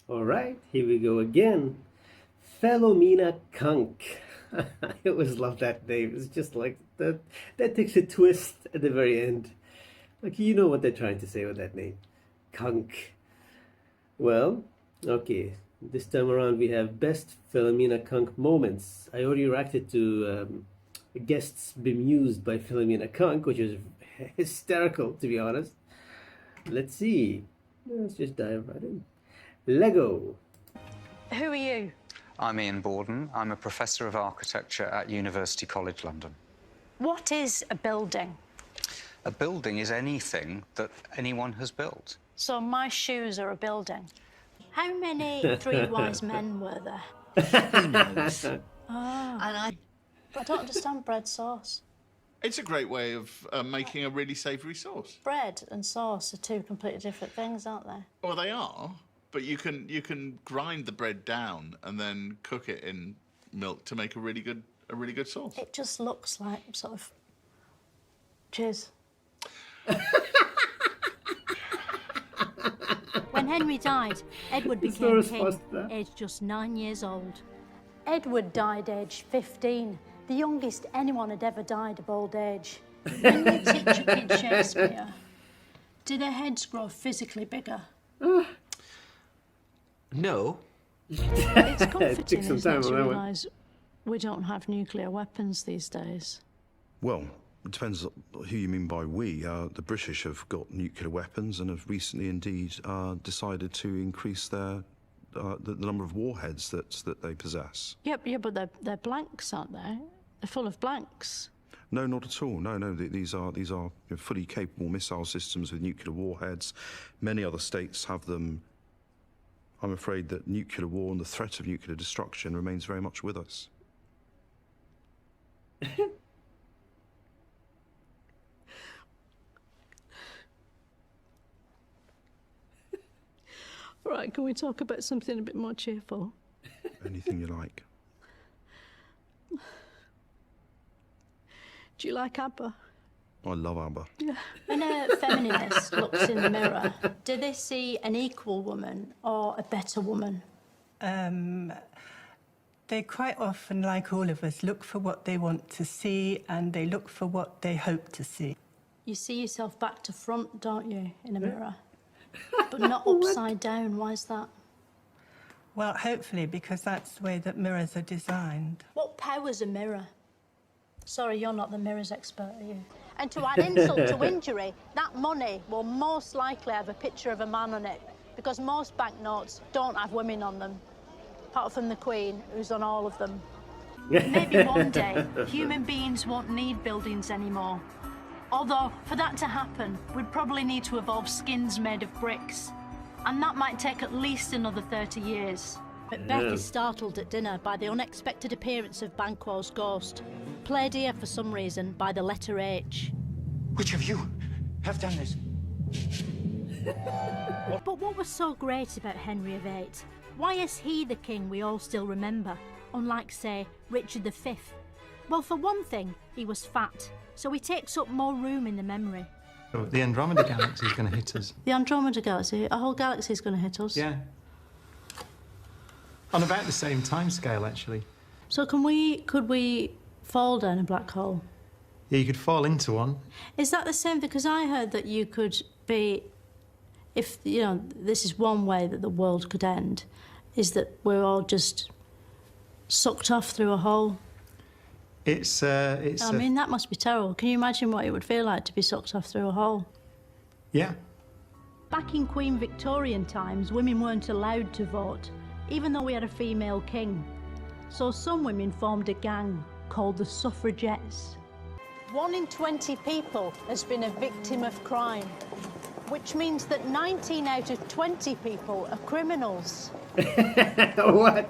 All right, here we go again. Philomena Cunk. I always love that name. It's just like that. That takes a twist at the very end. Like you know what they're trying to say with that name, Cunk. Well, okay. This time around we have best Philomena Cunk moments. I already reacted to guests bemused by Philomena Cunk, which is hysterical to be honest. Let's see. Let's just dive right in. Lego. Who are you? I'm Ian Borden. I'm a professor of architecture at University College London. What is a building? A building is anything that anyone has built. So my shoes are a building. How many three wise men were there? Who knows? But I don't understand bread sauce. It's a great way of making a really savoury sauce. Bread and sauce are two completely different things, aren't they? Well, they are, but you can grind the bread down and then cook it in milk to make a really good sauce. It just looks like sort of... Cheers. When Henry died, Edward became king, aged just 9 years old. Edward died aged 15, the youngest anyone had ever died of old age. When you teach your kids Shakespeare, do their heads grow physically bigger? No. It's comforting, isn't it, to realise we don't have nuclear weapons these days. Well, it depends who you mean by we. The British have got nuclear weapons and have recently indeed decided to increase the number of warheads that they possess. Yeah, but they're blanks, aren't they? They're full of blanks. No, not at all. No. These are fully capable missile systems with nuclear warheads. Many other states have them. I'm afraid that nuclear war and the threat of nuclear destruction remains very much with us. Right, can we talk about something a bit more cheerful? Anything you like. Do you like ABBA? I love ABBA. Yeah. When a feminist looks in the mirror, do they see an equal woman or a better woman? They quite often, like all of us, look for what they want to see and they look for what they hope to see. You see yourself back to front, don't you, in a mirror? But not upside down. Why is that? Well, hopefully, because that's the way that mirrors are designed. What power's a mirror? Sorry, you're not the mirrors expert, are you? And to add insult to injury, that money will most likely have a picture of a man on it, because most banknotes don't have women on them, apart from the Queen, who's on all of them. Maybe one day, human beings won't need buildings anymore. Although, for that to happen, we'd probably need to evolve skins made of bricks. And that might take at least another 30 years. But Beck is startled at dinner by the unexpected appearance of Banquo's ghost, played here for some reason by the letter H. Which of you have done this? But what was so great about Henry VIII? Why is he the king we all still remember, unlike, say, Richard V? Well, for one thing, he was fat, so he takes up more room in the memory. Oh, the Andromeda Galaxy is going to hit us. The Andromeda Galaxy? A whole galaxy is going to hit us? Yeah. On about the same timescale, actually. So could we fall down a black hole? Yeah, you could fall into one. Is that the same? Because I heard that you could be, if, you know, this is one way that the world could end, is that we're all just sucked off through a hole. I mean, that must be terrible. Can you imagine what it would feel like to be sucked off through a hole? Yeah. Back in Queen Victorian times, women weren't allowed to vote, even though we had a female king. So some women formed a gang called the suffragettes. 1 in 20 people has been a victim of crime, which means that 19 out of 20 people are criminals. What?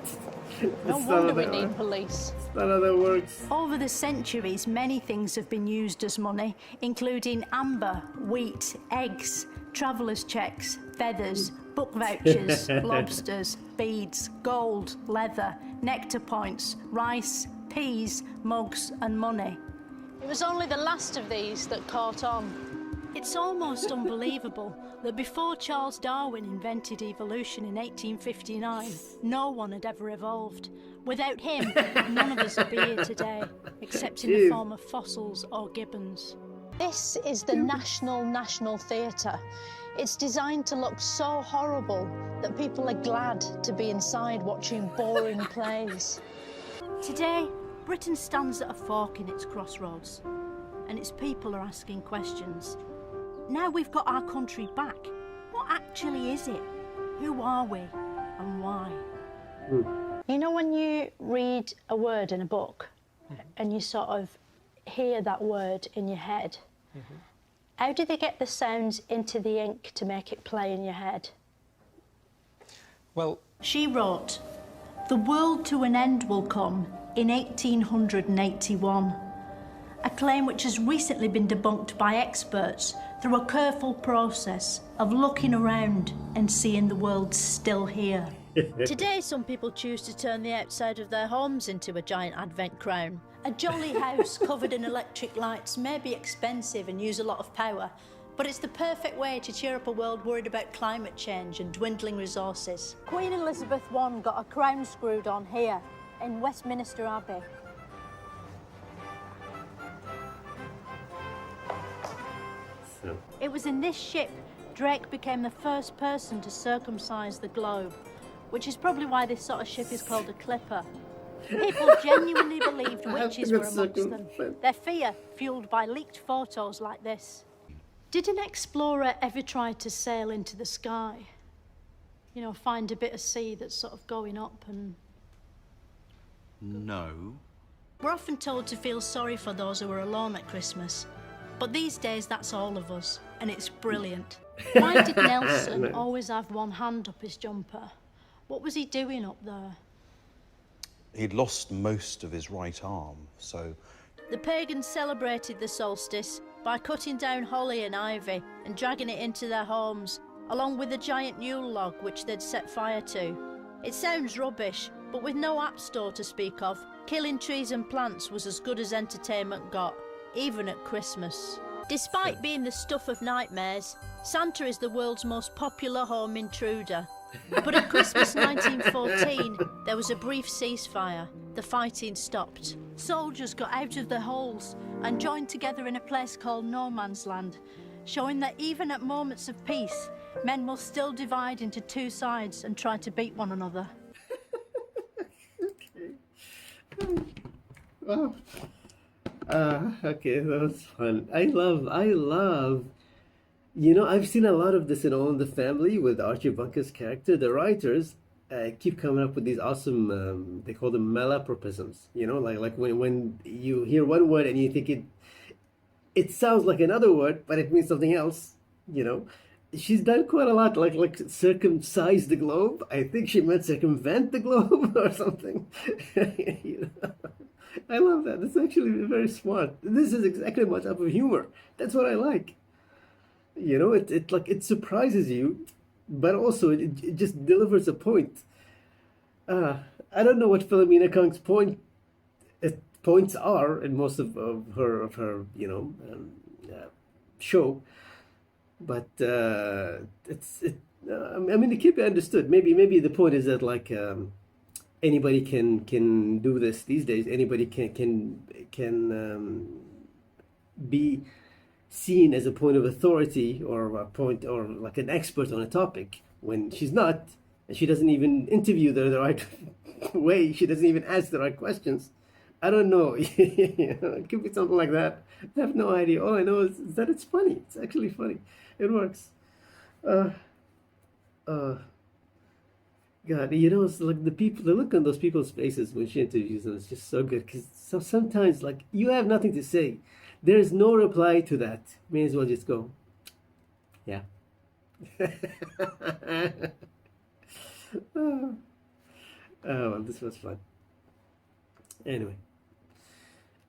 No wonder we need police. That's not how that works. Over the centuries, many things have been used as money, including amber, wheat, eggs, travellers' checks, feathers, book vouchers, lobsters, beads, gold, leather, nectar points, rice, peas, mugs and money. It was only the last of these that caught on. It's almost unbelievable that before Charles Darwin invented evolution in 1859, no one had ever evolved. Without him, none of us would be here today, except in the form of fossils or gibbons. This is the National Theatre. It's designed to look so horrible that people are glad to be inside watching boring plays. Today, Britain stands at a fork in its crossroads, and its people are asking questions. Now we've got our country back, what actually is it? Who are we, and why? You know when you read a word in a book, and you sort of hear that word in your head, how do they get the sounds into the ink to make it play in your head? Well, She wrote, "The world to an end will come in 1881, a claim which has recently been debunked by experts through a careful process of looking around and seeing the world still here." Today, some people choose to turn the outside of their homes into a giant advent crown. A jolly house covered in electric lights may be expensive and use a lot of power, but it's the perfect way to cheer up a world worried about climate change and dwindling resources. Queen Elizabeth I got a crown screwed on here in Westminster Abbey. It was in this ship Drake became the first person to circumcise the globe, which is probably why this sort of ship is called a clipper. People genuinely believed witches were amongst them, their fear fueled by leaked photos like this. Did an explorer ever try to sail into the sky? You know, find a bit of sea that's sort of going up and... No. We're often told to feel sorry for those who are alone at Christmas. But these days, that's all of us, and it's brilliant. Why did Nelson always have one hand up his jumper? What was he doing up there? He'd lost most of his right arm, so... The pagans celebrated the solstice by cutting down holly and ivy and dragging it into their homes, along with a giant Yule log which they'd set fire to. It sounds rubbish, but with no app store to speak of, killing trees and plants was as good as entertainment got, even at Christmas. Despite being the stuff of nightmares, Santa is the world's most popular home intruder. But at Christmas 1914, there was a brief ceasefire. The fighting stopped. Soldiers got out of their holes and joined together in a place called No Man's Land, showing that even at moments of peace, men will still divide into two sides and try to beat one another. Wow. Okay, that was fun. I love, you know, I've seen a lot of this in All in the Family with Archie Bunker's character. The writers keep coming up with these awesome, they call them malapropisms, you know, like when you hear one word and you think it sounds like another word, but it means something else, you know. She's done quite a lot, like circumcise the globe. I think she meant circumvent the globe or something. You know? I love that. It's actually very smart. This is exactly my type of humor. That's what I like. You know, it surprises you, but also it just delivers a point. I don't know what Philomena Cunk's points are in most of her you know show, but I mean, it can be understood. Maybe the point is that like anybody can do this these days. Anybody can be seen as a point of authority or a point or like an expert on a topic when she's not, and she doesn't even interview the right way. She doesn't even ask the right questions. I don't know. You know, it could be something like that. I have no idea. All I know is that it's funny. It's actually funny. It works. God, you know, it's like the look on those people's faces when she interviews them is just so good. Because sometimes, like, you have nothing to say. There's no reply to that. May as well just go, yeah. Oh, well, this was fun. Anyway,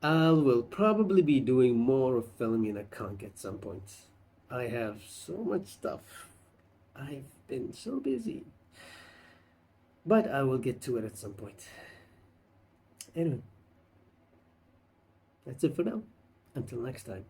I will probably be doing more of Philomena Cunk at some point. I have so much stuff. I've been so busy. But I will get to it at some point. Anyway, that's it for now. Until next time.